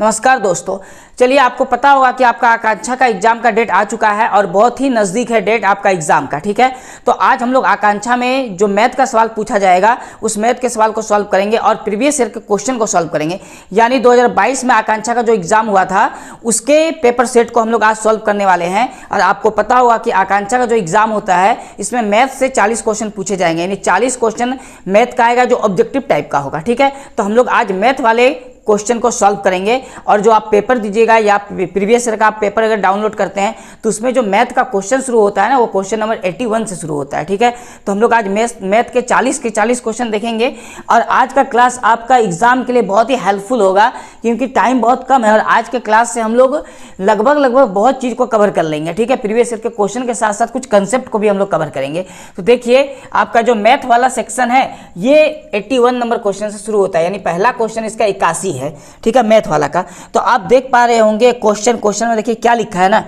नमस्कार दोस्तों, चलिए आपको पता होगा कि आपका आकांक्षा का एग्जाम का डेट आ चुका है और बहुत ही नज़दीक है डेट आपका एग्जाम का। ठीक है, तो आज हम लोग आकांक्षा में जो मैथ का सवाल पूछा जाएगा उस मैथ के सवाल को सॉल्व करेंगे और प्रीवियस ईयर के क्वेश्चन को सॉल्व करेंगे। यानी 2022 में आकांक्षा का जो एग्जाम हुआ था उसके पेपर सेट को हम लोग आज सॉल्व करने वाले हैं। और आपको पता होगा कि आकांक्षा का जो एग्जाम होता है इसमें मैथ से 40 क्वेश्चन पूछे जाएंगे, यानी 40 क्वेश्चन मैथ का आएगा जो ऑब्जेक्टिव टाइप का होगा। ठीक है, तो हम लोग आज मैथ वाले क्वेश्चन को सॉल्व करेंगे। और जो आप पेपर दीजिएगा या प्रीवियस ईयर का आप पेपर अगर डाउनलोड करते हैं तो उसमें जो मैथ का क्वेश्चन शुरू होता है ना, वो क्वेश्चन नंबर 81 से शुरू होता है। ठीक है, तो हम लोग आज मैथ के 40 क्वेश्चन देखेंगे। और आज का क्लास आपका एग्जाम के लिए बहुत ही हेल्पफुल होगा क्योंकि टाइम बहुत कम है और आज के क्लास से हम लोग लगभग बहुत चीज़ को कवर कर लेंगे। ठीक है, प्रीवियस ईयर के क्वेश्चन के साथ साथ कुछ कंसेप्ट को भी हम लोग कवर करेंगे। तो देखिए, आपका जो मैथ वाला सेक्शन है ये 81 नंबर क्वेश्चन से शुरू होता है, यानी पहला क्वेश्चन इसका 81 है। ठीक है, मैथ वाला का। तो आप देख पा रहे होंगे क्वेश्चन में देखिए क्या लिखा है ना।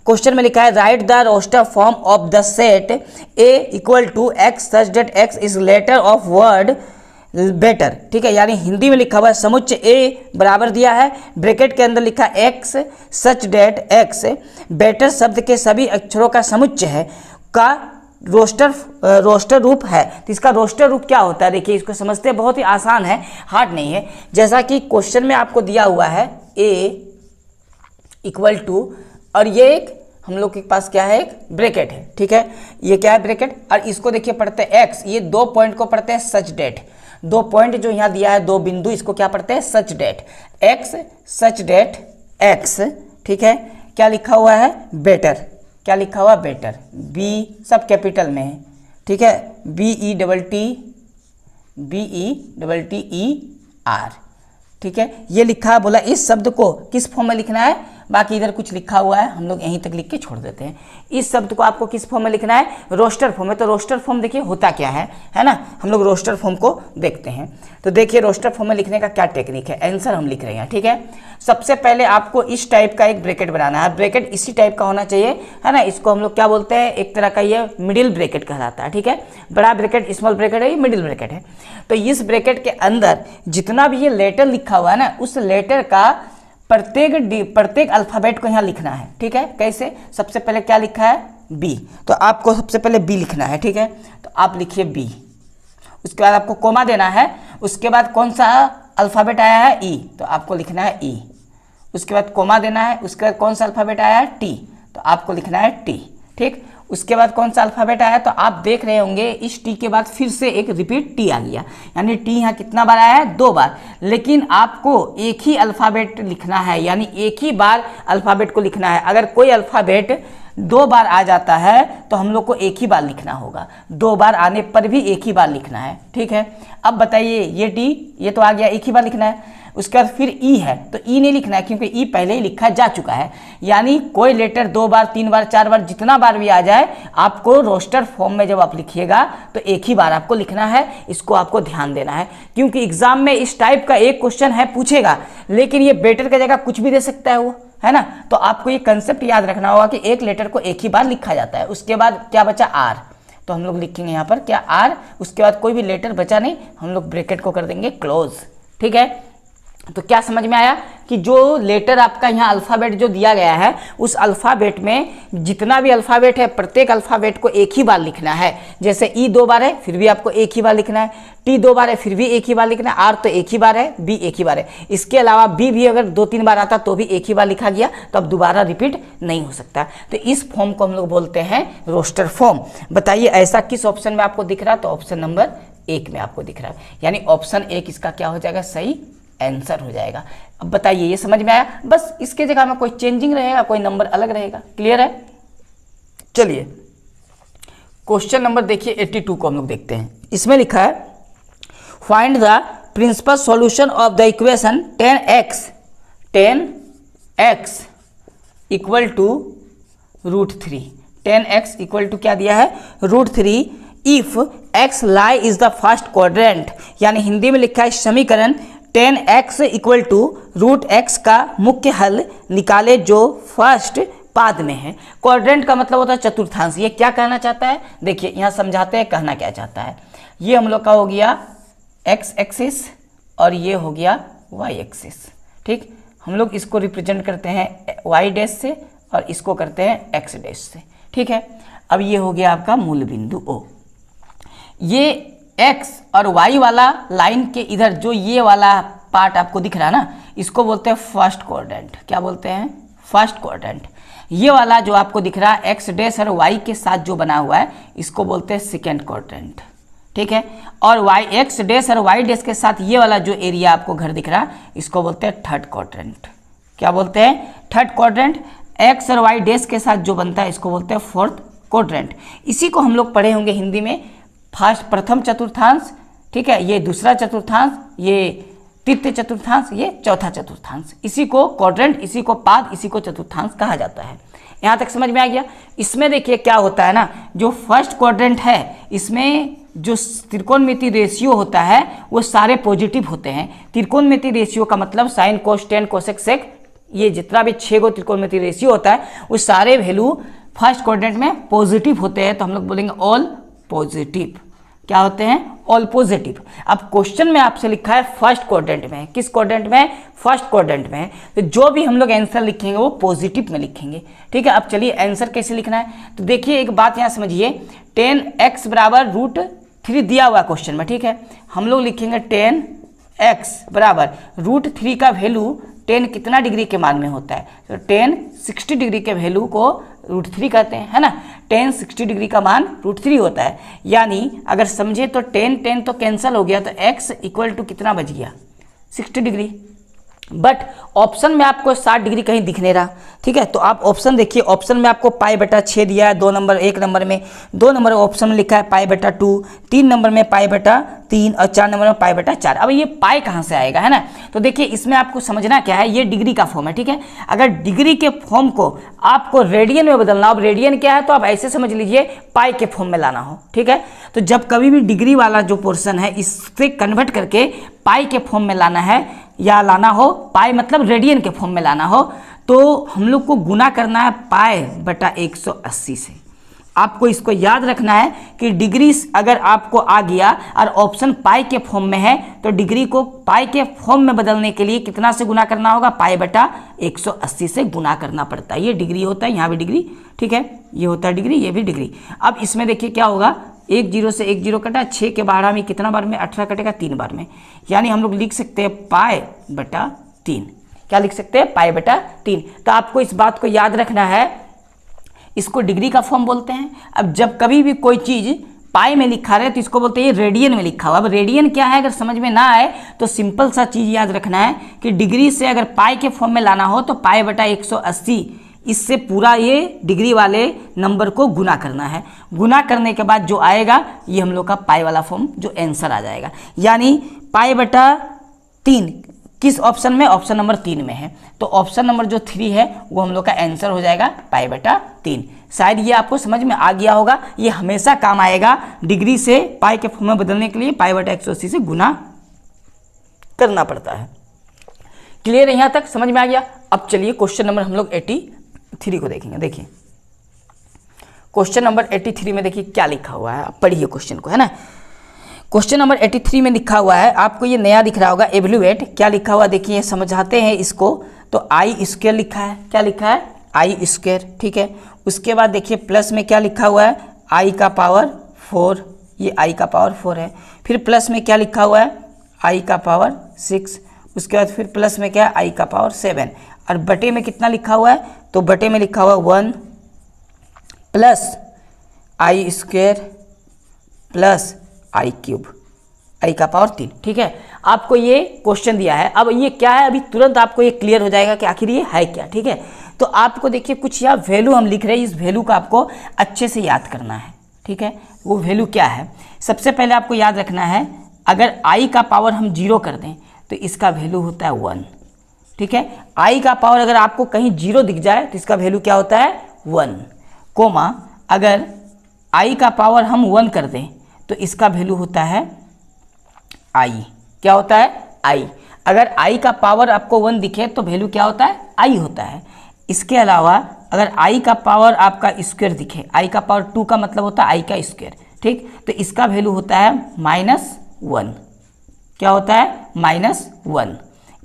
क्वेश्चन में लिखा है write the roster form of the set A equal to x such that x is letter of word better. ठीक है, यानी हिंदी में लिखा हुआ है समुच्चय ए बराबर दिया है, ब्रैकेट के अंदर लिखा x such that x better शब्द के सभी अक्षरों का समुच्चय है का रोस्टर रूप है। तो इसका रोस्टर रूप क्या होता है, देखिए इसको समझते हैं, बहुत ही आसान है, हार्ड नहीं है। जैसा कि क्वेश्चन में आपको दिया हुआ है a इक्वल टू, और ये एक हम लोग के पास क्या है, एक ब्रैकेट है। ठीक है, ये क्या है, ब्रैकेट, और इसको देखिए पढ़ते हैं x, ये दो पॉइंट को पढ़ते हैं सच डेट। दो पॉइंट जो यहाँ दिया है, दो बिंदु, इसको क्या पढ़ते हैं, सच डेट x सच डेट x। ठीक है, क्या लिखा हुआ है, बेटर, क्या लिखा हुआ, बेटर, बी सब कैपिटल में है। ठीक है, BETTER। ठीक है, ये लिखा है, बोला इस शब्द को किस फॉर्म में लिखना है, बाकी इधर कुछ लिखा हुआ है, हम लोग यहीं तक लिख के छोड़ देते हैं। इस शब्द को आपको किस फॉर्म में लिखना है, रोस्टर फॉर्म में। तो रोस्टर फॉर्म देखिए होता क्या है ना, हम लोग रोस्टर फॉर्म को देखते हैं। तो देखिए रोस्टर फॉर्म में लिखने का क्या टेक्निक है, आंसर हम लिख रहे हैं। ठीक है, सबसे पहले आपको इस टाइप का एक ब्रैकेट बनाना है, ब्रैकेट इसी टाइप का होना चाहिए, है ना। इसको हम लोग क्या बोलते हैं, एक तरह का ये मिडिल ब्रैकेट कहलाता है। ठीक है, बड़ा ब्रैकेट स्मॉल ब्रैकेट है, ये मिडिल ब्रैकेट है। तो इस ब्रैकेट के अंदर जितना भी ये लेटर लिखा हुआ है ना, उस लेटर का प्रत्येक अल्फाबेट को यहाँ लिखना है। ठीक है, कैसे, सबसे पहले क्या लिखा है, बी, तो आपको सबसे पहले बी लिखना है। ठीक है, तो आप लिखिए बी, उसके बाद आपको कोमा देना है, उसके बाद कौन सा अल्फाबेट आया है, ई, तो आपको लिखना है ई, उसके बाद कोमा देना है, उसके बाद कौन सा अल्फाबेट आया है, टी, तो आपको लिखना है टी। ठीक, उसके बाद कौन सा अल्फाबेट आया, तो आप देख रहे होंगे इस टी के बाद फिर से एक रिपीट टी आ गया, यानी टी यहाँ कितना बार आया है, 2 बार। लेकिन आपको एक ही अल्फाबेट लिखना है, यानी एक ही बार अल्फाबेट को लिखना है। अगर कोई अल्फाबेट 2 बार आ जाता है तो हम लोग को एक ही बार लिखना होगा, 2 बार आने पर भी एक ही बार लिखना है। ठीक है, अब बताइए ये टी, ये तो आ गया, एक ही बार लिखना है। उसके बाद फिर ई है, तो ई नहीं लिखना है क्योंकि ई पहले ही लिखा जा चुका है। यानी कोई लेटर 2 बार 3 बार 4 बार जितना बार भी आ जाए, आपको रोस्टर फॉर्म में जब आप लिखिएगा तो एक ही बार आपको लिखना है। इसको आपको ध्यान देना है क्योंकि एग्जाम में इस टाइप का एक क्वेश्चन है पूछेगा, लेकिन ये बेटर की जगह कुछ भी दे सकता है वो, है ना। तो आपको ये कंसेप्ट याद रखना होगा कि एक लेटर को एक ही बार लिखा जाता है। उसके बाद क्या बचा, आर, तो हम लोग लिखेंगे यहाँ पर क्या, आर, उसके बाद कोई भी लेटर बचा नहीं, हम लोग ब्रैकेट को कर देंगे क्लोज। ठीक है, तो क्या समझ में आया कि जो लेटर आपका यहाँ अल्फ़ाबेट जो दिया गया है, उस अल्फ़ाबेट में जितना भी अल्फ़ाबेट है प्रत्येक अल्फ़ाबेट को एक ही बार लिखना है। जैसे ई 2 बार है फिर भी आपको एक ही बार लिखना है, टी 2 बार है फिर भी एक ही बार लिखना है, आर तो एक ही बार है, बी एक ही बार है। इसके अलावा बी भी अगर 2-3 बार आता तो भी एक ही बार लिखा गया, तो अब दोबारा रिपीट नहीं हो सकता। तो इस फॉर्म को हम लोग बोलते हैं रोस्टर फॉर्म। बताइए ऐसा किस ऑप्शन में आपको दिख रहा है, तो ऑप्शन नंबर 1 में आपको दिख रहा है, यानी ऑप्शन 1 इसका क्या हो जाएगा, सही आंसर हो जाएगा। अब बताइए ये समझ में आया, बस इसके जगह में कोई चेंजिंग रहेगा, कोई नंबर अलग रहेगा, क्लियर है। चलिए क्वेश्चन नंबर देखिए 82 को हम लोग देखते हैं। इसमें लिखा है find the principal solution of the equation 10x equal to √3। 10x equal to क्या दिया है, √3 if x lie is the first quadrant, यानी हिंदी में लिखा है समीकरण 10x इक्वल टू √x का मुख्य हल निकाले जो फर्स्ट पाद में है। क्वाड्रेंट का मतलब होता है चतुर्थांश। ये क्या कहना चाहता है, देखिए यहाँ समझाते हैं कहना क्या चाहता है। ये हम लोग का हो गया x एक्सिस और ये हो गया y एक्सिस। ठीक, हम लोग इसको रिप्रेजेंट करते हैं वाई डैश से और इसको करते हैं एक्स डैश से। ठीक है, अब ये हो गया आपका मूल बिंदु O। ये x और y वाला लाइन के इधर जो ये वाला पार्ट आपको दिख रहा है ना, इसको बोलते हैं फर्स्ट क्वाड्रेंट। क्या बोलते हैं? First quadrant. ये वाला जो आपको दिख रहा है x डैश और y के साथ जो बना हुआ है, इसको बोलते हैं सेकेंड क्वाड्रेंट। ठीक है, और y x डैश और y डैश के साथ ये वाला जो एरिया आपको घर दिख रहा है, इसको बोलते हैं थर्ड क्वाड्रेंट। क्या बोलते हैं? Third quadrant. x और y डैश के साथ जो बनता है, इसको बोलते हैं फोर्थ क्वाड्रेंट। इसी को हम लोग पढ़े होंगे हिंदी में प्रथम चतुर्थांश। ठीक है, ये दूसरा चतुर्थांश, ये तृतीय चतुर्थांश, ये चौथा चतुर्थांश। इसी को क्वाड्रेंट, इसी को पाद, इसी को चतुर्थांश कहा जाता है। यहाँ तक समझ में आ गया? इसमें देखिए क्या होता है ना, जो फर्स्ट क्वाड्रेंट है, इसमें जो त्रिकोणमिति रेशियो होता है वो सारे पॉजिटिव होते हैं। त्रिकोणमिति रेशियो का मतलब साइन, कोस, टेन, कोसेक, सेक, ये जितना भी 6 गो त्रिकोणमिति रेशियो होता है, वो सारे वैल्यू फर्स्ट क्वाड्रेंट में पॉजिटिव होते हैं। तो हम लोग बोलेंगे ऑल पॉजिटिव। क्या होते हैं? All positive. अब क्वेश्चन में आपसे लिखा है फर्स्ट क्वाड्रेंट में। किस क्वाड्रेंट में? फर्स्ट क्वाड्रेंट में। तो जो भी हम लोग आंसर लिखेंगे वो पॉजिटिव में लिखेंगे। ठीक है, अब चलिए आंसर कैसे लिखना है। तो देखिए एक बात यहाँ समझिए, 10x बराबर √3 दिया हुआ क्वेश्चन में। ठीक है, हम लोग लिखेंगे 10x बराबर √3 का वैल्यू 10 कितना डिग्री के मान में होता है? तो 10 60 डिग्री के वैल्यू को √3 कहते हैं, है ना। 10 60 डिग्री का मान √3 होता है। यानी अगर समझे तो 10 तो कैंसिल हो गया, तो x इक्वल टू कितना बच गया? 60 डिग्री। बट ऑप्शन में आपको 60 डिग्री कहीं दिख नहीं रहा। ठीक है, तो आप ऑप्शन देखिए, ऑप्शन में आपको π/6 दिया है 2 नंबर, 1 नंबर में 2 नंबर ऑप्शन में लिखा है π/2, 3 नंबर में π/3 और 4 नंबर में π/4। अब ये पाई कहाँ से आएगा, है ना। तो देखिए इसमें आपको समझना क्या है, ये डिग्री का फॉर्म है। ठीक है, अगर डिग्री के फॉर्म को आपको रेडियन में बदलना, अब रेडियन क्या है तो आप ऐसे समझ लीजिए पाई के फॉर्म में लाना हो। ठीक है, तो जब कभी भी डिग्री वाला जो पोर्शन है इससे कन्वर्ट करके पाई के फॉर्म में लाना है, या लाना हो पाई मतलब रेडियन के फॉर्म में लाना हो, तो हम लोग को गुना करना है π/180 से। आपको इसको याद रखना है कि डिग्री अगर आपको आ गया और ऑप्शन पाई के फॉर्म में है, तो डिग्री को पाई के फॉर्म में बदलने के लिए कितना से गुना करना होगा? π/180 से गुना करना पड़ता है। ये डिग्री होता है, यहाँ भी डिग्री। ठीक है, ये होता है डिग्री, ये भी डिग्री। अब इसमें देखिए क्या होगा, 1 0 से 1 0 कटा, 6 के 12 में कितना बार में? 18 कटेगा 3 बार में। यानी हम लोग लिख सकते हैं π/3। क्या लिख सकते हैं? π/3। तो आपको इस बात को याद रखना है, इसको डिग्री का फॉर्म बोलते हैं। अब जब कभी भी कोई चीज़ पाई में लिखा रहे तो इसको बोलते हैं रेडियन में लिखा हुआ। अब रेडियन क्या है अगर समझ में ना आए तो सिंपल सा चीज़ याद रखना है कि डिग्री से अगर पाई के फॉर्म में लाना हो तो π/180, इससे पूरा ये डिग्री वाले नंबर को गुना करना है। गुना करने के बाद जो आएगा ये हम लोग का पाई वाला फॉर्म जो आंसर आ जाएगा। यानी π/3 किस ऑप्शन में? ऑप्शन नंबर 3 में है। तो ऑप्शन नंबर जो 3 है वो हम लोग का आंसर हो जाएगा π/3। शायद ये आपको समझ में आ गया होगा। ये हमेशा काम आएगा, डिग्री से पाई के फॉर्म में बदलने के लिए π/180 से गुना करना पड़ता है। क्लियर है? यहाँ तक समझ में आ गया। अब चलिए क्वेश्चन नंबर हम लोग 83 को देखेंगे। देखिए क्वेश्चन नंबर 83 में देखिए क्या लिखा हुआ है, आप पढ़िए क्वेश्चन को, है ना। क्वेश्चन नंबर 83 में लिखा हुआ है, आपको ये नया दिख रहा होगा, एवल्यूएट। क्या लिखा हुआ देखिए, समझाते हैं इसको। तो i² लिखा है। क्या लिखा है? i²। ठीक है, उसके बाद देखिए प्लस में क्या लिखा हुआ है? i⁴। ये i⁴ है। फिर प्लस में क्या लिखा हुआ है? i⁴। उसके बाद फिर प्लस में क्या है? i⁴। और बटे में कितना लिखा हुआ है? तो बटे में लिखा हुआ 1 plus i² plus i³ i⁴। ठीक है, आपको ये क्वेश्चन दिया है। अब ये क्या है, अभी तुरंत आपको ये क्लियर हो जाएगा कि आखिर ये है क्या। ठीक है, तो आपको देखिए कुछ यहाँ वैल्यू हम लिख रहे हैं, इस वैल्यू को आपको अच्छे से याद करना है। ठीक है, वो वैल्यू क्या है? सबसे पहले आपको याद रखना है, अगर i का पावर हम 0 कर दें तो इसका वैल्यू होता है 1। ठीक है, i का पावर अगर आपको कहीं 0 दिख जाए तो इसका वैल्यू क्या होता है? 1, कोमा अगर i का पावर हम 1 कर दें तो इसका वैल्यू होता है i। क्या होता है? i। अगर i का पावर आपको 1 दिखे तो वैल्यू क्या होता है? i होता है। इसके अलावा अगर i का पावर आपका स्क्वायर दिखे, i का पावर 2 का मतलब होता है i का स्क्वायर। ठीक, तो इसका वैल्यू होता है -1। क्या होता है? -1।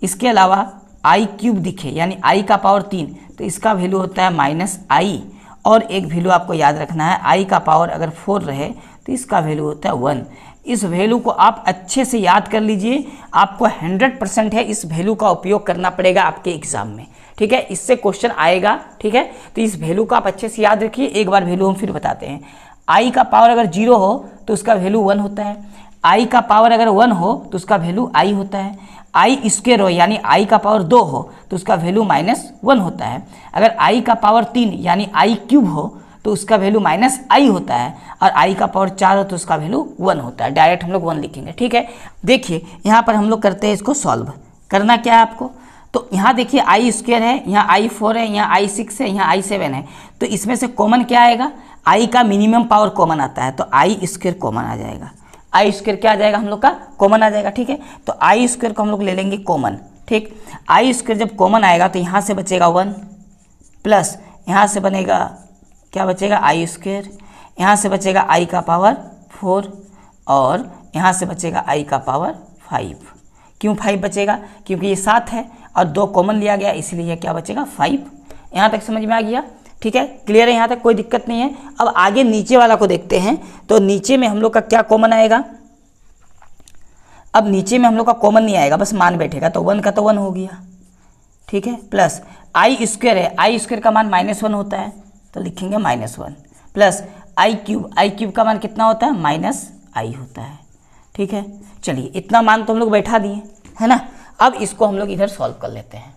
इसके अलावा आई क्यूब दिखे यानी आई का पावर 3, तो इसका वैल्यू होता है माइनस आई। और एक वैल्यू आपको याद रखना है, आई का पावर अगर 4 रहे तो इसका वैल्यू होता है 1। इस वैल्यू को आप अच्छे से याद कर लीजिए, आपको 100% है इस वैल्यू का उपयोग करना पड़ेगा आपके एग्जाम में, ठीक है। इससे क्वेश्चन आएगा, ठीक है। तो इस वैल्यू को आप अच्छे से याद रखिए। एक बार वैल्यू हम फिर बताते हैं। आई का पावर अगर 0 हो तो उसका वैल्यू 1 होता है, आई का पावर अगर 1 हो तो उसका वैल्यू आई होता है, आई स्क्वायर हो यानी आई का पावर 2 हो तो उसका वैल्यू -1 होता है, अगर आई का पावर 3 यानी आई क्यूब हो तो उसका वैल्यू माइनस आई होता है, और आई का पावर 4 हो तो उसका वैल्यू 1 होता है। डायरेक्ट हम लोग 1 लिखेंगे, ठीक है। देखिए यहाँ पर हम लोग करते हैं, इसको सॉल्व करना क्या है आपको, तो यहाँ देखिए आई स्क्वायर है, यहाँ आई 4 है, यहाँ आई 6 है, यहाँ आई 7 है, तो इसमें से कॉमन क्या आएगा, आई का मिनिमम पावर कॉमन आता है, तो आई स्क्वायर कॉमन आ जाएगा। आई स्क्वायर क्या आ जाएगा हम लोग का, कॉमन आ जाएगा, ठीक है। तो आई स्क्वायर को हम लोग ले लेंगे कॉमन, ठीक। आई स्क्वायर जब कॉमन आएगा तो यहाँ से बचेगा 1 प्लस यहाँ से बनेगा क्या बचेगा, आई स्क्वायर, यहाँ से बचेगा आई का पावर 4 और यहाँ से बचेगा आई का पावर 5। क्यों 5 बचेगा, क्योंकि ये 7 है और 2 कॉमन लिया गया, इसलिए क्या बचेगा 5। यहाँ तक समझ में आ गया, ठीक है, क्लियर है, यहाँ तक कोई दिक्कत नहीं है। अब आगे नीचे वाला को देखते हैं, तो नीचे में हम लोग का क्या कॉमन आएगा, अब नीचे में हम लोग का कॉमन नहीं आएगा, बस मान बैठेगा, तो 1 का तो 1 हो गया, ठीक है, प्लस आई स्क्वायर है, आई स्क्वायर का मान -1 होता है तो लिखेंगे -1 प्लस आई क्यूब का मान कितना होता है, माइनस आई होता है, ठीक है। चलिए इतना मान तो हम लोग बैठा दिए, है ना। अब इसको हम लोग इधर सॉल्व कर लेते हैं।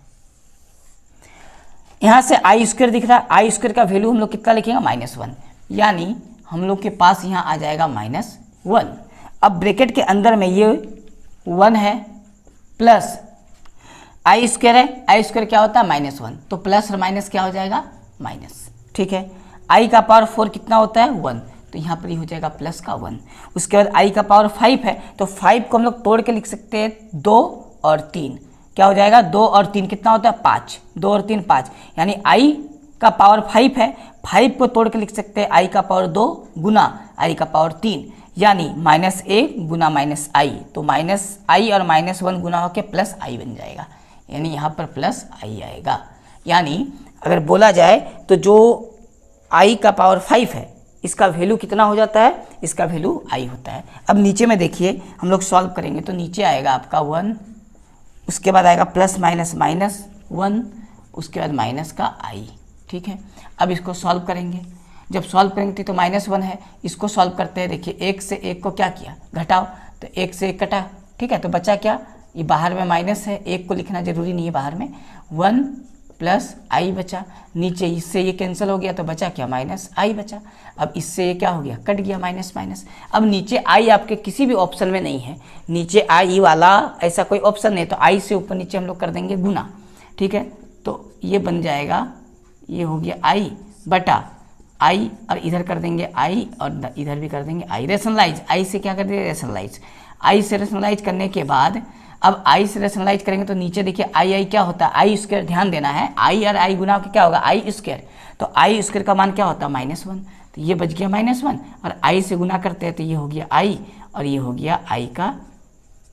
यहाँ से आई स्क्वायर दिख रहा है, आई स्क्वायर का वैल्यू हम लोग कितना लिखेंगे, -1, यानी हम लोग के पास यहाँ आ जाएगा -1। अब ब्रैकेट के अंदर में ये 1 है प्लस आई स्क्वायर है, आई स्क्वायर क्या होता है -1, तो प्लस और माइनस क्या हो जाएगा, माइनस, ठीक है। आई का पावर 4 कितना होता है, 1, तो यहाँ पर ही हो जाएगा प्लस का 1। उसके बाद आई का पावर 5 है, तो 5 को हम लोग तोड़ के लिख सकते हैं 2 और 3, क्या हो जाएगा 2 और 3 कितना होता है 5, 2 और 3 5, यानी आई का पावर 5 है, 5 को तोड़ के लिख सकते हैं आई का पावर 2 गुना आई का पावर 3, यानी -1 गुना -i, तो -i और -1 गुना होकर प्लस आई बन जाएगा, यानी यहाँ पर प्लस आई आएगा। यानी अगर बोला जाए तो जो i का पावर 5 है इसका वैल्यू कितना हो जाता है, इसका वैल्यू i होता है। अब नीचे में देखिए हम लोग सॉल्व करेंगे तो नीचे आएगा आपका 1, उसके बाद आएगा प्लस -1, उसके बाद माइनस का i, ठीक है। अब इसको सॉल्व करेंगे, जब सॉल्व करेंगे तो -1 है, इसको सॉल्व करते हैं। देखिए 1 से 1 को क्या किया, घटाओ, तो 1 से 1 कटा, ठीक है, तो बचा क्या, ये बाहर में माइनस है, 1 को लिखना जरूरी नहीं है बाहर में, 1 प्लस आई बचा, नीचे इससे ये कैंसिल हो गया तो बचा क्या, -i बचा। अब इससे ये क्या हो गया, कट गया माइनस। अब नीचे आई आपके किसी भी ऑप्शन में नहीं है, नीचे आई वाला ऐसा कोई ऑप्शन नहीं, तो आई से ऊपर नीचे हम लोग कर देंगे गुना, ठीक है। तो ये बन जाएगा, ये हो गया आई बटा आई, और इधर कर देंगे आई और इधर भी कर देंगे आई। रेशनलाइज, आई से क्या कर देंगे, रेशनलाइज, आई से रेशनलाइज करने के बाद अब आई से रेशनलाइज करेंगे तो नीचे देखिए आई क्या होता है, आई स्क्वायर, ध्यान देना है, आई और आई गुना के क्या होगा, आई स्क्वायर, तो आई स्क्वायर का मान क्या होता है -1, तो ये बच गया -1, और आई से गुना करते हैं तो ये हो गया आई और ये हो गया आई का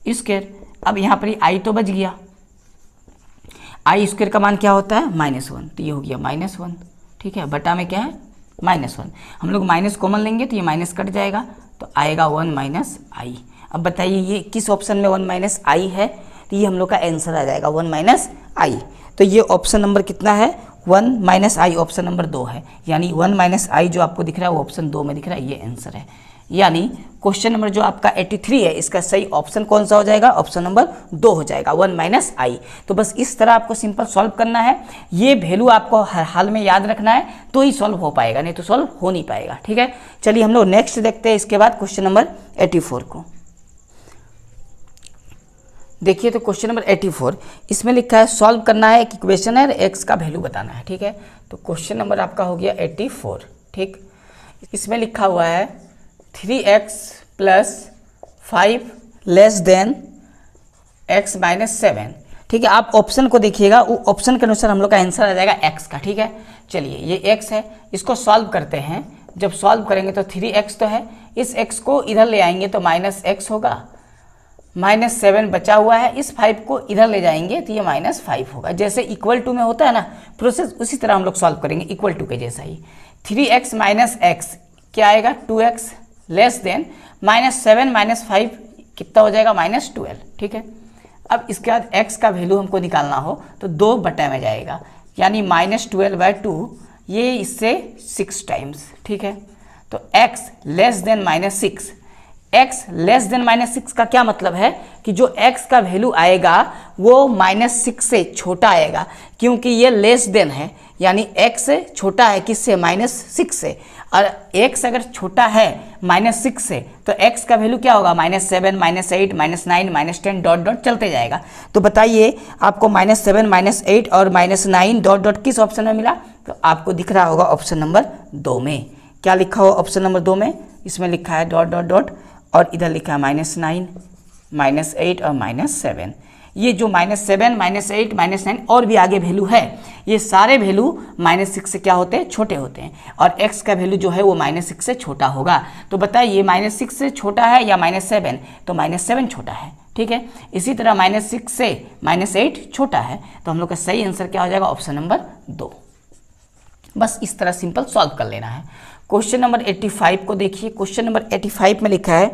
स्क्वायर। अब यहाँ पर आई तो बच गया, आई स्क्वायर का मान क्या होता है -1, तो ये हो गया -1, ठीक है, बटा में क्या है -1, हम लोग माइनस कॉमन लेंगे तो ये माइनस कट जाएगा तो आएगा 1 -i। अब बताइए ये किस ऑप्शन में 1 -i है, तो ये हम लोग का आंसर आ जाएगा 1 -i। तो ये ऑप्शन नंबर कितना है, 1 -i, ऑप्शन नंबर 2 है, यानी 1 -i जो आपको दिख रहा है वो ऑप्शन 2 में दिख रहा है, ये आंसर है। यानी क्वेश्चन नंबर जो आपका 83 है इसका सही ऑप्शन कौन सा हो जाएगा, ऑप्शन नंबर 2 हो जाएगा, 1 -i। तो बस इस तरह आपको सिंपल सॉल्व करना है, ये वैल्यू आपको हर हाल में याद रखना है तो ही सॉल्व हो पाएगा, नहीं तो सॉल्व हो नहीं पाएगा, ठीक है। चलिए हम लोग नेक्स्ट देखते हैं इसके बाद क्वेश्चन नंबर 84 को। देखिए तो क्वेश्चन नंबर 84 इसमें लिखा है सॉल्व करना है, एक इक्वेशन है, एक्स का वैल्यू बताना है, ठीक है। तो क्वेश्चन नंबर आपका हो गया 84, ठीक। इसमें लिखा हुआ है 3x + 5 > x - 7, ठीक है। आप ऑप्शन को देखिएगा, वो ऑप्शन के अनुसार हम लोग का आंसर आ जाएगा x का, ठीक है। चलिए ये x है, इसको सॉल्व करते हैं। जब सॉल्व करेंगे तो 3x तो है, इस x को इधर ले आएंगे तो -x होगा, -7 बचा हुआ है, इस 5 को इधर ले जाएंगे तो ये -5 होगा। जैसे इक्वल टू में होता है ना प्रोसेस, उसी तरह हम लोग सॉल्व करेंगे इक्वल टू के जैसा ही। 3x - x क्या आएगा 2x लेस देन -7 - 5 कितना हो जाएगा -12, ठीक है। अब इसके बाद x का वैल्यू हमको निकालना हो तो 2 बटे में जाएगा, यानी -12/2, ये इससे 6 टाइम्स, ठीक है। तो x less than -6, x less than -6 का क्या मतलब है कि जो x का वैल्यू आएगा वो -6 से छोटा आएगा, क्योंकि ये लेस देन है, यानी x छोटा है किससे -6 से, और x अगर छोटा है -6 से तो x का वैल्यू क्या होगा -7 -8 -9 -10 डॉट डॉट चलते जाएगा। तो बताइए आपको -7 -8 और -9 डॉट डॉट किस ऑप्शन में मिला? तो आपको दिख रहा होगा ऑप्शन नंबर 2 में। क्या लिखा हुआ ऑप्शन नंबर 2 में? इसमें लिखा है डॉट डॉट डॉट और इधर लिखा है -9 -8 और -7। ये जो -7 -8 -9 और भी आगे वैल्यू है, ये सारे वैल्यू -6 से क्या होते हैं छोटे होते हैं, और x का वैल्यू जो है वो -6 से छोटा होगा। तो बताइए -6 से छोटा है या -7? तो -7 छोटा है, ठीक है। इसी तरह -6 से -8 छोटा है, तो हम लोग का सही आंसर क्या हो जाएगा ऑप्शन नंबर 2। बस इस तरह सिंपल सॉल्व कर लेना है। क्वेश्चन नंबर 85 को देखिए। क्वेश्चन नंबर 85 में लिखा है,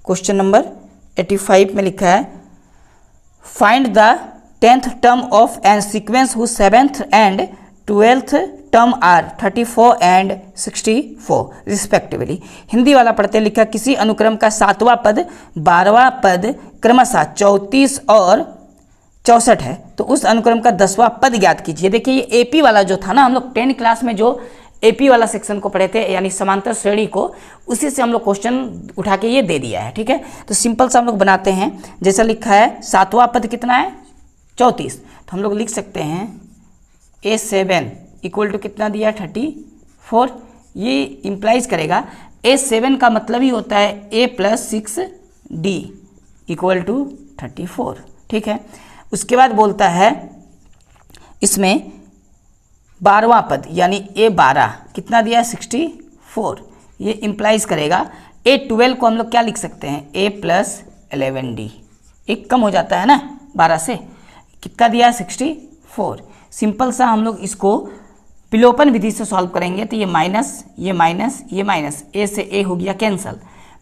क्वेश्चन नंबर 85 में लिखा है find the 10th term of an sequence whose 7th and 12th term are 34 and 64 respectively. Hindi वाला पढ़ते लिखा किसी अनुक्रम का 7वां पद 12वां पद क्रमशः 34 और 64 है, तो उस अनुक्रम का 10वां पद ज्ञात कीजिए। देखिए ये एपी वाला जो था ना, हम लोग 10 क्लास में जो एपी वाला सेक्शन को पढ़े थे, यानी समांतर श्रेणी को, उसी से हम लोग क्वेश्चन उठा के ये दे दिया है, ठीक है। तो सिंपल सा हम लोग बनाते हैं। जैसा लिखा है 7वां पद कितना है 34, तो हम लोग लिख सकते हैं A7 इक्वल टू कितना दिया 34। ये इंप्लाइज करेगा A7 का मतलब ही होता है A + 6D इक्वल टू 34, ठीक है। उसके बाद बोलता है इसमें 12वां पद यानी A12 कितना दिया है 64, ये इंप्लाइज करेगा A12 को हम लोग क्या लिख सकते हैं A + 11D, एक कम हो जाता है ना 12 से, कितना दिया है 64। सिंपल सा हम लोग इसको विलोपन विधि से सॉल्व करेंगे, तो ये माइनस ये माइनस ये माइनस, A से A हो गया कैंसल,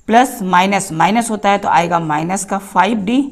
प्लस माइनस माइनस होता है तो आएगा माइनस का 5D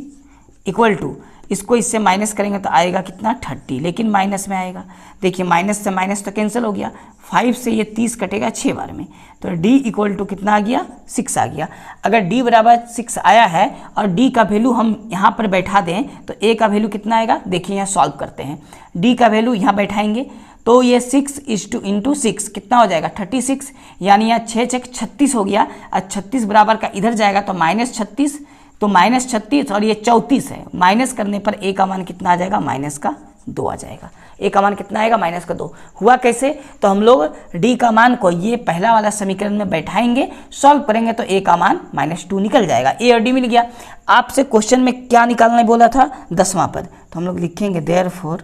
इक्वल टू, इसको इससे माइनस करेंगे तो आएगा कितना 30, लेकिन माइनस में आएगा। देखिए माइनस से माइनस तो कैंसिल हो गया, 5 से ये 30 कटेगा 6 बार में, तो D इक्वल टू कितना आ गया 6 आ गया। अगर D बराबर 6 आया है और D का वैल्यू हम यहाँ पर बैठा दें तो A का वैल्यू कितना आएगा, देखिए यहाँ सॉल्व करते हैं। D का वैल्यू यहाँ बैठाएंगे तो ये 6 × 6 कितना हो जाएगा 36, यानी यहाँ 6 × 6 36 हो गया, और 36 बराबर का इधर जाएगा तो -36, तो -36 और ये 34 है, माइनस करने पर A का मान कितना आ जाएगा -2 आ जाएगा। A का मान कितना आएगा -2। हुआ कैसे, तो हम लोग D का मान को ये पहला वाला समीकरण में बैठाएंगे, सॉल्व करेंगे तो A का मान -2 निकल जाएगा। A और D मिल गया। आपसे क्वेश्चन में क्या निकालने बोला था 10वां पद, तो हम लोग लिखेंगे देयरफॉर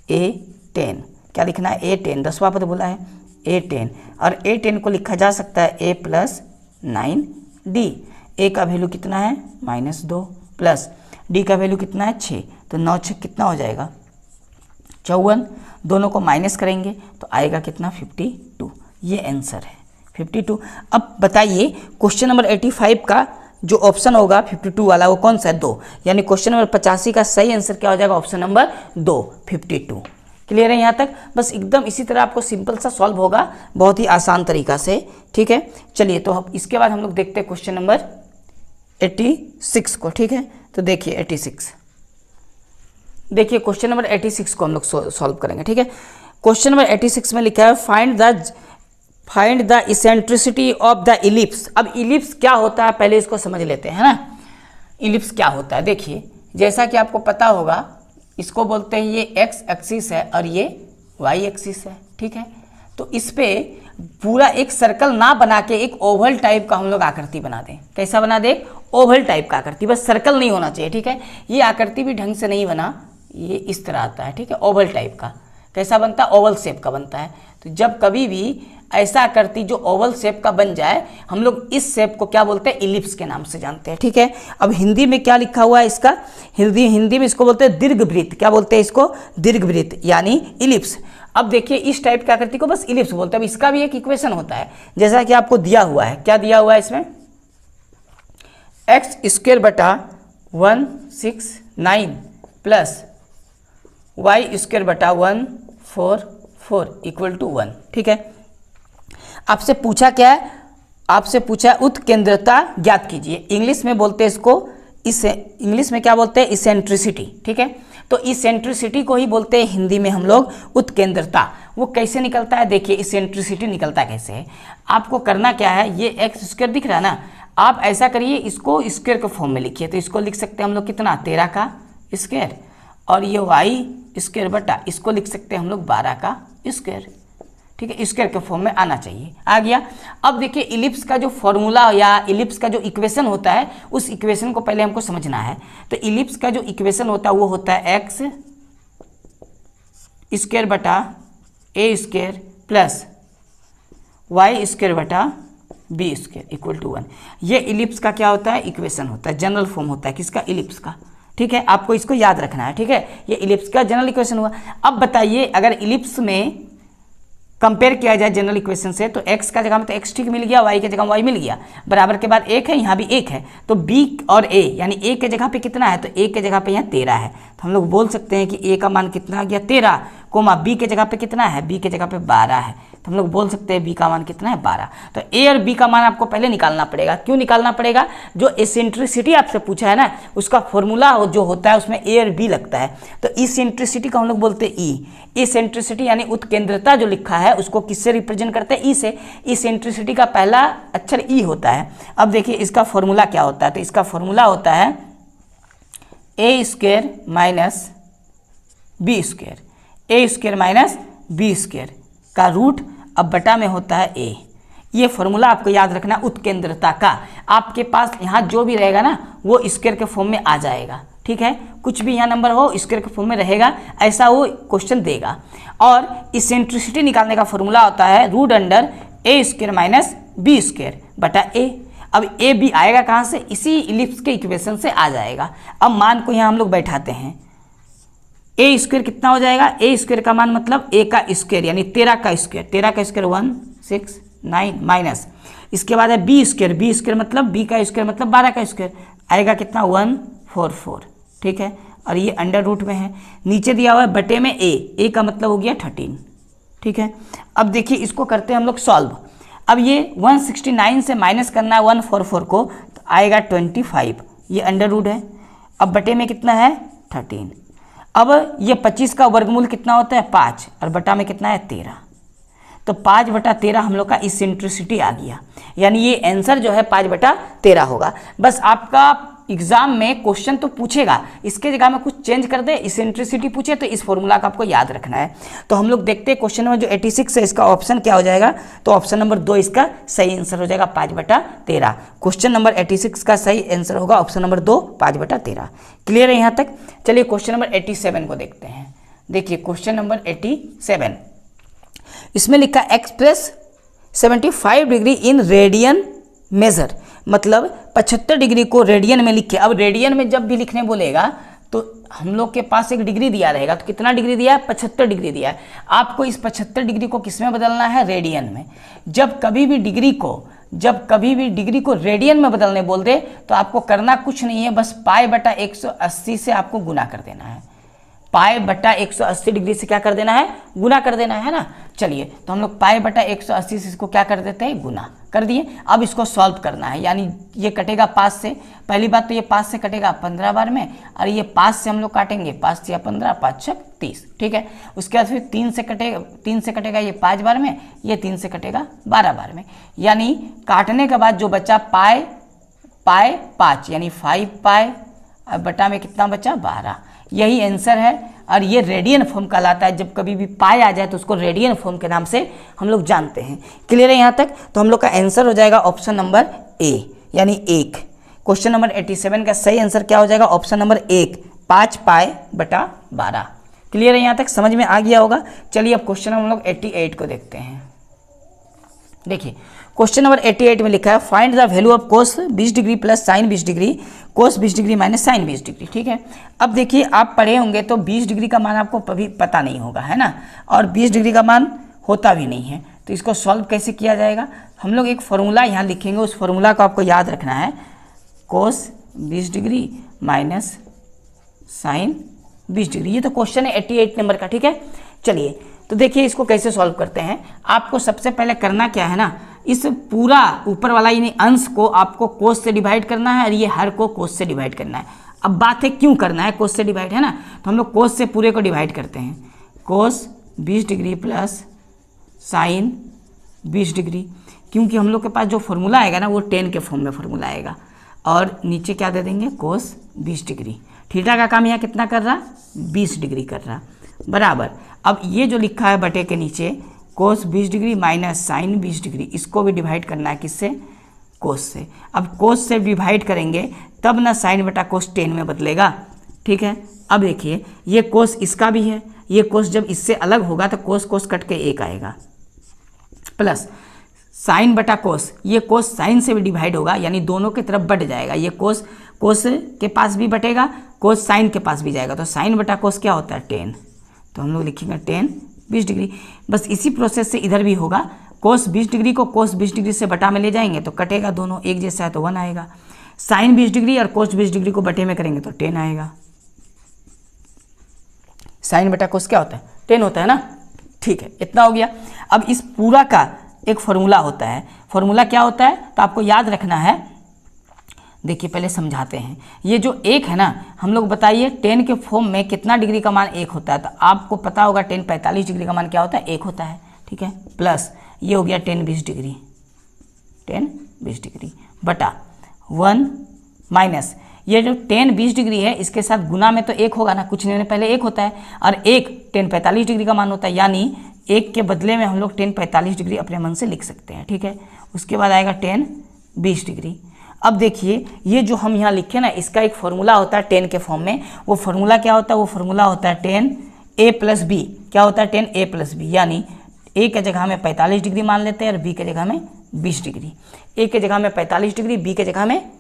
A10, क्या लिखना है A10, 10वां पद बोला है A10, और A10 को लिखा जा सकता है A + 9D। A का वैल्यू कितना है -2 प्लस D का वैल्यू कितना है 6, तो 9 6 कितना हो जाएगा 54, दोनों को माइनस करेंगे तो आएगा कितना 52, ये आंसर है 52। अब बताइए क्वेश्चन नंबर 85 का जो ऑप्शन होगा 52 वाला वो कौन सा है 2, यानी क्वेश्चन नंबर 85 का सही आंसर क्या हो जाएगा ऑप्शन नंबर 2 52। क्लियर है यहाँ तक? बस एकदम इसी तरह आपको सिंपल सा सॉल्व होगा, बहुत ही आसान तरीका से, ठीक है। चलिए तो इसके बाद हम लोग देखते हैं क्वेश्चन नंबर 86 को, ठीक है। तो देखिए 86, देखिए क्वेश्चन नंबर 86 को हम लोग सॉल्व करेंगे, ठीक है। क्वेश्चन नंबर 86 में लिखा है find the eccentricity of the ellipse. अब इलिप्स क्या होता है पहले इसको समझ लेते हैं, है ना। इलिप्स क्या होता है, देखिए जैसा कि आपको पता होगा, इसको बोलते हैं ये x एक्सिस है और ये y एक्सिस है, ठीक है। तो इस पे पूरा एक सर्कल ना बना के एक ओवल टाइप का हम लोग आकृति बना दें। कैसा बना दे, ओवल टाइप का आकृति, बस सर्कल नहीं होना चाहिए, ठीक है। ये आकृति भी ढंग से नहीं बना, ये इस तरह आता है, ठीक है, ओवल टाइप का। कैसा बनता है, ओवल शेप का बनता है। तो जब कभी भी ऐसा आकृति जो ओवल शेप का बन जाए, हम लोग इस शेप को क्या बोलते हैं, इलिप्स के नाम से जानते हैं। ठीक है, अब हिंदी में क्या लिखा हुआ है इसका, हिंदी में इसको बोलते हैं दीर्घवृत्त। क्या बोलते हैं इसको, दीर्घवृत्त यानी इलिप्स। अब देखिए इस टाइप की आकृति को बस इलिप्स बोलते हैं। अब इसका भी एक इक्वेशन होता है, जैसा कि आपको दिया हुआ है। क्या दिया हुआ है इसमें, एक्स स्क्वायर बटा 169 प्लस वाई स्क्वायर बटा 144 इक्वल टू 1। ठीक है, आपसे पूछा क्या है, आपसे पूछा है उत्केंद्रता ज्ञात कीजिए। इंग्लिश में बोलते हैं इसको, इसे इंग्लिश में क्या बोलते हैं, इसेंट्रिसिटी। ठीक है, तो इसेंट्रिसिटी को ही बोलते हैं हिंदी में हम लोग उत्केंद्रता। वो कैसे निकलता है, देखिए इसेंट्रिसिटी निकलता कैसे है। आपको करना क्या है, ये एक्स स्क्वायर दिख रहा है ना, आप ऐसा करिए इसको स्क्वायर के फॉर्म में लिखिए। तो इसको लिख सकते हैं हम लोग कितना, 13 का स्क्वायर, और ये वाई स्क्वायर बटा इसको लिख सकते हैं हम लोग 12 का स्क्वायर। ठीक है, स्क्वायर के फॉर्म में आना चाहिए, आ गया। अब देखिए इलिप्स का जो फॉर्मूला या इलिप्स का जो इक्वेशन होता है, उस इक्वेशन को पहले हमको समझना है। तो इलिप्स का जो इक्वेशन होता है वो होता है एक्स स्क्वायर बटा ए स्क्वायर प्लस वाई स्क्वायर बटा बी स्क्वायर इक्वल टू 1। ये इलिप्स का क्या होता है, इक्वेशन होता है, जनरल फॉर्म होता है किसका, इलिप्स का। ठीक है, आपको इसको याद रखना है। ठीक है, ये इलिप्स का जनरल इक्वेशन हुआ। अब बताइए अगर इलिप्स में कंपेयर किया जाए जनरल इक्वेशन से, तो x का जगह में तो x ठीक मिल गया, y के जगह y मिल गया, बराबर के बाद 1 है, यहाँ भी 1 है। तो b और a यानी a के जगह पे कितना है, तो a के जगह पे यहाँ 13 है। तो हम लोग बोल सकते हैं कि a का मान कितना आ गया 13, कोमा b के जगह पे कितना है, b के जगह पे 12 है। तो हम लोग बोल सकते हैं b का मान कितना है, 12। तो a और b का मान आपको पहले निकालना पड़ेगा। क्यों निकालना पड़ेगा, जो एसेंट्रिसिटी आपसे पूछा है ना, उसका फॉर्मूला जो होता है उसमें a और b लगता है। तो इसेंट्रिसिटी का हम लोग बोलते हैं e। इसेंट्रिसिटी यानी उत्केंद्रता जो लिखा है उसको किससे रिप्रेजेंट करते हैं, ई से। इसेंट्रिसिटी का पहला अक्षर ई होता है। अब देखिए इसका फॉर्मूला क्या होता है, तो इसका फॉर्मूला होता है ए स्क्वायर माइनस बी स्क्वायर, ए स्क्वायर माइनस बी स्क्वायर का रूट, अब बटा में होता है ए। ये फॉर्मूला आपको याद रखना उत्केंद्रता का। आपके पास यहाँ जो भी रहेगा ना वो स्क्वायर के फॉर्म में आ जाएगा। ठीक है, कुछ भी यहाँ नंबर हो स्क्वायर के फॉर्म में रहेगा, ऐसा वो क्वेश्चन देगा। और इसेंट्रिसिटी निकालने का फॉर्मूला होता है रूट अंडर ए स्क्वायर माइनस बी स्क्वायर बटा ए। अब ए बी आएगा कहाँ से, इसी इलिप्स के इक्वेशन से आ जाएगा। अब मान को यहाँ हम लोग बैठाते हैं, ए स्क्वायर कितना हो जाएगा, ए स्क्वायर का मान मतलब ए का स्क्वायर यानी 13 का स्क्वायर, 13 का स्क्वायर 169 माइनस इसके बाद है बी स्क्वायर मतलब बी का स्क्वायर मतलब 12 का स्क्वायर, आएगा कितना 144। ठीक है, और ये अंडर रूट में है, नीचे दिया हुआ है बटे में ए का मतलब हो गया 13। ठीक है, अब देखिए इसको करते हैं हम लोग सॉल्व। अब ये 169 से माइनस करना है 144 को, तो आएगा 25, ये अंडर रूट है। अब बटे में कितना है 13। अब ये 25 का वर्गमूल कितना होता है 5, और बटा में कितना है 13। तो 5/13 हम लोग का इसेंट्रिसिटी आ गया, यानी ये आंसर जो है 5/13 होगा। बस आपका एग्जाम में क्वेश्चन तो पूछेगा, इसके जगह में कुछ चेंज कर दे, इसेंट्रिसिटी पूछे तो इस फॉर्मूला का आपको याद रखना है। तो हम लोग देखते हैं क्वेश्चन नंबर जो 86 है इसका ऑप्शन क्या हो जाएगा, तो ऑप्शन नंबर 2 इसका सही आंसर हो जाएगा 5/13। क्वेश्चन नंबर 86 का सही आंसर होगा ऑप्शन नंबर 2 5/13। क्लियर है यहाँ तक। चलिए क्वेश्चन नंबर 87 को देखते हैं। देखिए क्वेश्चन नंबर 87, इसमें लिखा x plus 75 degree in radian major, मतलब 75 डिग्री को रेडियन में लिखे। अब रेडियन में जब भी लिखने बोलेगा तो हम लोग के पास एक डिग्री दिया रहेगा, तो कितना डिग्री दिया है 75 डिग्री दिया है। आपको इस 75 डिग्री को किस में बदलना है, रेडियन में। जब कभी भी डिग्री को रेडियन में बदलने बोल दे तो आपको करना कुछ नहीं है, बस π/180 से आपको गुना कर देना है। π/180 डिग्री से क्या कर देना है, गुना कर देना है ना। चलिए तो हम लोग π/180 से इसको क्या कर देते हैं, गुना कर दिए। अब इसको सॉल्व करना है, यानी ये कटेगा 5 से। पहली बात तो ये 5 से कटेगा 15 बार में, और ये 5 से हम लोग काटेंगे 5 से 15, 5 6 30। ठीक है, उसके बाद फिर 3 से कटेगा ये 5 बार में, ये 3 से कटेगा 12 बार में। यानी काटने के बाद जो बचा पाई 5 यानी 5π, बटा में कितना बचा 12। यही आंसर है, और ये रेडियन फॉर्म कहलाता है। जब कभी भी पाई आ जाए तो उसको रेडियन फॉर्म के नाम से हम लोग जानते हैं। क्लियर है यहाँ तक। तो हम लोग का आंसर हो जाएगा ऑप्शन नंबर ए यानी 1। क्वेश्चन नंबर 87 का सही आंसर क्या हो जाएगा, ऑप्शन नंबर 1 5π/12। क्लियर है, यहाँ तक समझ में आ गया होगा। चलिए अब क्वेश्चन हम लोग 88 को देखते हैं। देखिए क्वेश्चन नंबर 88 में लिखा है find the value of cos 20 degree plus sine 20 degree cos 20 degree minus sine 20 degree. ठीक है, अब देखिए आप पढ़े होंगे तो 20 डिग्री का मान आपको कभी पता नहीं होगा, है ना, और 20 डिग्री का मान होता भी नहीं है। तो इसको सॉल्व कैसे किया जाएगा, हम लोग एक फॉर्मूला यहाँ लिखेंगे, उस फॉर्मूला को आपको याद रखना है, कोस 20 डिग्री माइनस साइन 20 डिग्री। ये तो क्वेश्चन है 88 नंबर का। ठीक है, चलिए तो देखिए इसको कैसे सॉल्व करते हैं। आपको सबसे पहले करना क्या है ना, इस पूरा ऊपर वाला यानी अंश को आपको कोस से डिवाइड करना है और ये हर को कोस से डिवाइड करना है। अब बात है क्यों करना है, कोस से डिवाइड है ना, तो हम लोग कोस से पूरे को डिवाइड करते हैं। कोस 20 डिग्री प्लस साइन 20 डिग्री, क्योंकि हम लोग के पास जो फॉर्मूला आएगा ना वो 10 के फॉर्म में फॉर्मूला आएगा, और नीचे क्या दे देंगे, कोस 20 डिग्री। थीटा का काम यहाँ कितना कर रहा, 20 डिग्री कर रहा, बराबर। अब ये जो लिखा है बटे के नीचे कोस 20 डिग्री माइनस साइन 20 डिग्री, इसको भी डिवाइड करना है किससे, कोस से। अब कोस से डिवाइड करेंगे तब ना साइन बटा कोस 10 में बदलेगा। ठीक है, अब देखिए ये कोस इसका भी है, ये कोस जब इससे अलग होगा तो कोस कोस कट के 1 आएगा, प्लस साइन बटा कोस, ये कोस साइन से भी डिवाइड होगा यानी दोनों की तरफ बट जाएगा। ये कोस कोस के पास भी बटेगा, कोस साइन के पास भी जाएगा, तो साइन बटा कोस क्या होता है, 10। तो हम लोग लिखेंगे 10 20 डिग्री। बस इसी प्रोसेस से इधर भी होगा, कोस 20 डिग्री को कोस 20 डिग्री से बटा में ले जाएंगे तो कटेगा, दोनों एक जैसा है तो 1 आएगा। साइन 20 डिग्री और कोस 20 डिग्री को बटे में करेंगे तो 10 आएगा। साइन बटा कोस क्या होता है, 10 होता है ना। ठीक है, इतना हो गया। अब इस पूरा का एक फॉर्मूला होता है, फॉर्मूला क्या होता है तो आपको याद रखना है। देखिए पहले समझाते हैं, ये जो 1 है ना, हम लोग बताइए 10 के फॉर्म में कितना डिग्री का मान 1 होता है, तो आपको पता होगा 10 45 डिग्री का मान क्या होता है, 1 होता है। ठीक है, प्लस ये हो गया 10 20 डिग्री, 10 20 डिग्री बटा 1 माइनस ये जो 10 20 डिग्री है इसके साथ गुना में तो 1 होगा ना, कुछ नहीं पहले 1 होता है, और 1 10 45 डिग्री का मान होता है, यानी 1 के बदले में हम लोग 10 45 डिग्री अपने मन से लिख सकते हैं। ठीक है, उसके बाद आएगा 10 20 डिग्री। अब देखिए ये जो हम यहाँ लिखे ना, इसका एक फॉर्मूला होता है 10 के फॉर्म में। वो फॉर्मूला क्या होता है, वो फॉर्मूला होता है 10a प्लस बी। क्या होता है, 10a प्लस बी, यानी a के जगह में 45 डिग्री मान लेते हैं और b के जगह में 20 डिग्री। a के जगह में 45 डिग्री, b के जगह में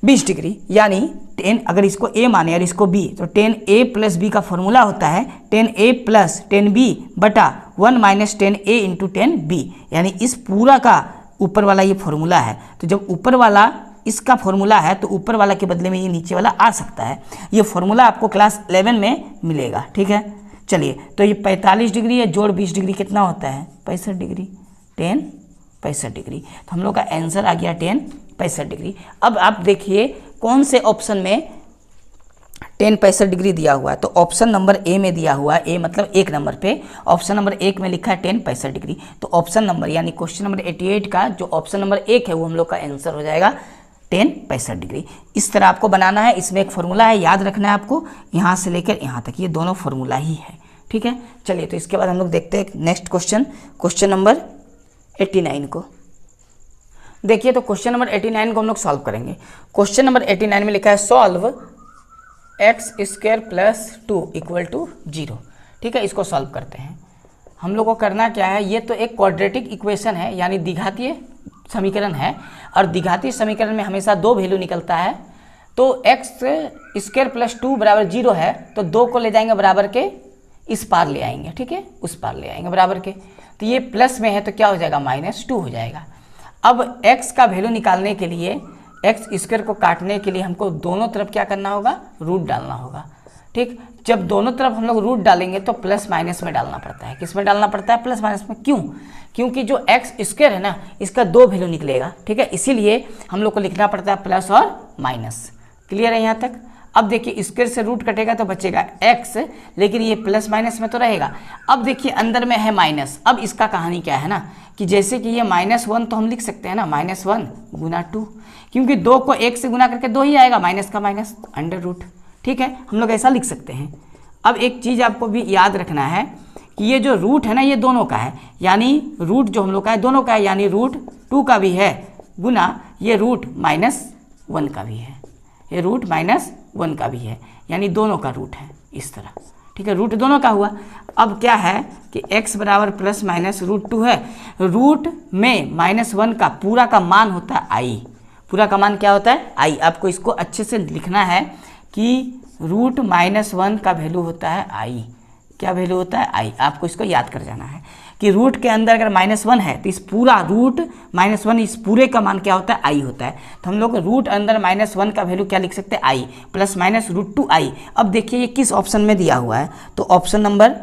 20 डिग्री, यानी 10, अगर इसको a माने और इसको b, तो 10a प्लस बी का फॉर्मूला होता है 10a प्लस 10b बटा 1 माइनस 10a इंटू 10b, यानी इस पूरा का ऊपर वाला ये फॉर्मूला है। तो जब ऊपर वाला इसका फॉर्मूला है तो ऊपर वाला के बदले में ये नीचे वाला आ सकता है। ये फॉर्मूला आपको क्लास 11 में मिलेगा। ठीक है, चलिए तो ये 45 डिग्री है जोड़ 20 डिग्री कितना होता है, 65 डिग्री, 10 65 डिग्री। तो हम लोग का आंसर आ गया 10 65 डिग्री। अब आप देखिए कौन से ऑप्शन में 10 65 डिग्री दिया हुआ है, तो ऑप्शन नंबर ए में दिया हुआ है, ए मतलब 1 नंबर पे, ऑप्शन नंबर 1 में लिखा है 10 65 डिग्री। तो ऑप्शन नंबर यानी क्वेश्चन नंबर 88 का जो ऑप्शन नंबर 1 है वो हम लोग का आंसर हो जाएगा 10 65 डिग्री। इस तरह आपको बनाना है, इसमें एक फॉर्मूला है, याद रखना है आपको, यहाँ से लेकर यहाँ तक ये दोनों फॉर्मूला ही है। ठीक है, चलिए तो इसके बाद हम लोग देखते हैं नेक्स्ट क्वेश्चन, क्वेश्चन नंबर 89 को। देखिए तो क्वेश्चन नंबर 89 को हम लोग सॉल्व करेंगे। क्वेश्चन नंबर 89 में लिखा है solve x square plus 2 equal to 0। ठीक है, इसको सॉल्व करते हैं। हम लोग को करना क्या है, ये तो एक क्वाड्रेटिक इक्वेशन है यानी द्विघातीय समीकरण है, और द्विघातीय समीकरण में हमेशा 2 वैल्यू निकलता है। तो x स्क्वायर प्लस 2 बराबर 0 है, तो 2 को ले जाएंगे बराबर के इस पार ले आएंगे, ठीक है, उस पार ले आएंगे बराबर के, तो ये प्लस में है तो क्या हो जाएगा, -2 हो जाएगा। अब x का वैल्यू निकालने के लिए, एक्स स्क्वायर को काटने के लिए हमको दोनों तरफ क्या करना होगा, रूट डालना होगा। ठीक, जब दोनों तरफ हम लोग रूट डालेंगे तो प्लस माइनस में डालना पड़ता है। किस में डालना पड़ता है, प्लस माइनस में। क्यों, क्योंकि जो एक्स स्क्वायर है ना, इसका 2 वैल्यू निकलेगा। ठीक है, इसीलिए हम लोग को लिखना पड़ता है प्लस और माइनस। क्लियर है यहाँ तक। अब देखिए स्क्वायर से रूट कटेगा तो बचेगा x, लेकिन ये प्लस माइनस में तो रहेगा। अब देखिए अंदर में है माइनस। अब इसका कहानी क्या है ना, कि जैसे कि ये -1 तो हम लिख सकते हैं ना, -1 गुना 2, क्योंकि 2 को 1 से गुना करके 2 ही आएगा, माइनस का माइनस अंडर रूट। ठीक है, हम लोग ऐसा लिख सकते हैं। अब एक चीज़ आपको भी याद रखना है कि ये जो रूट है ना, ये दोनों का है, यानी रूट जो हम लोग का है दोनों का है, यानी √2 का भी है गुना ये √-1 का भी है, ये √-1 का भी है, यानी दोनों का रूट है इस तरह। ठीक है, रूट दोनों का हुआ। अब क्या है कि x बराबर प्लस माइनस √2 है, रूट में -1 का पूरा का मान होता है i, पूरा का मान क्या होता है i। आपको इसको अच्छे से लिखना है कि रूट -1 का वैल्यू होता है i। क्या वैल्यू होता है i, आपको इसको याद कर जाना है कि रूट के अंदर अगर -1 है तो इस पूरा रूट -1 इस पूरे का मान क्या होता है i होता है। तो हम लोग रूट अंदर -1 का वैल्यू क्या लिख सकते हैं i प्लस माइनस √2i। अब देखिए ये किस ऑप्शन में दिया हुआ है, तो ऑप्शन नंबर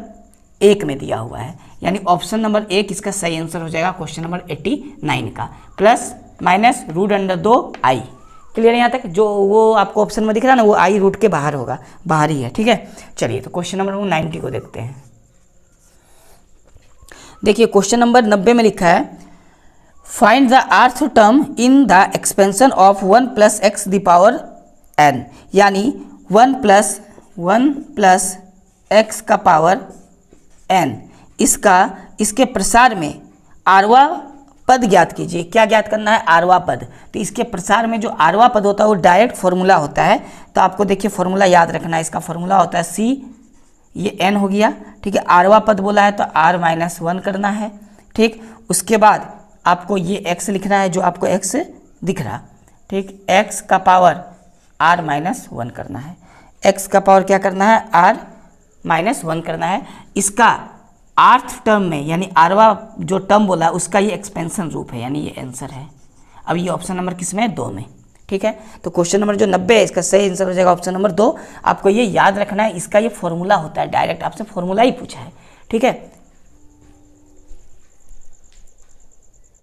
1 में दिया हुआ है, यानी ऑप्शन नंबर 1 इसका सही आंसर हो जाएगा क्वेश्चन नंबर 89 का, प्लस माइनस √2i। क्लियर यहाँ तक? जो वो आपको ऑप्शन में दिख रहा है ना वो i रूट के बाहर होगा, बाहर ही है, ठीक है। चलिए तो क्वेश्चन नंबर 90 को देखते हैं। देखिए क्वेश्चन नंबर 90 में लिखा है फाइंड द आर्थ term in the expansion of 1 + x⁴n, यानी 1 + x का पावर n, इसके प्रसार में आरवा पद ज्ञात कीजिए। क्या ज्ञात करना है? आरवा पद। तो इसके प्रसार में जो आरवा पद होता है वो डायरेक्ट फॉर्मूला होता है, तो आपको देखिए फॉर्मूला याद रखना है। इसका फॉर्मूला होता है c, ये n हो गया, ठीक है। आरवा पद बोला है तो r-1 करना है, ठीक। उसके बाद आपको ये x लिखना है, जो आपको x दिख रहा, ठीक। x का पावर r-1 करना है, x का पावर क्या करना है? r-1 करना है। इसका आर्थ टर्म में यानी आरवा जो टर्म बोला है उसका ये एक्सपेंशन रूप है, यानी ये आंसर है। अब ये ऑप्शन नंबर किस में है? 2 में, ठीक है। तो क्वेश्चन नंबर जो 90 है इसका सही आंसर हो जाएगा ऑप्शन नंबर 2। आपको ये याद रखना है, इसका ये फॉर्मूला होता है, डायरेक्ट आपसे फॉर्मूला ही पूछा है, ठीक है।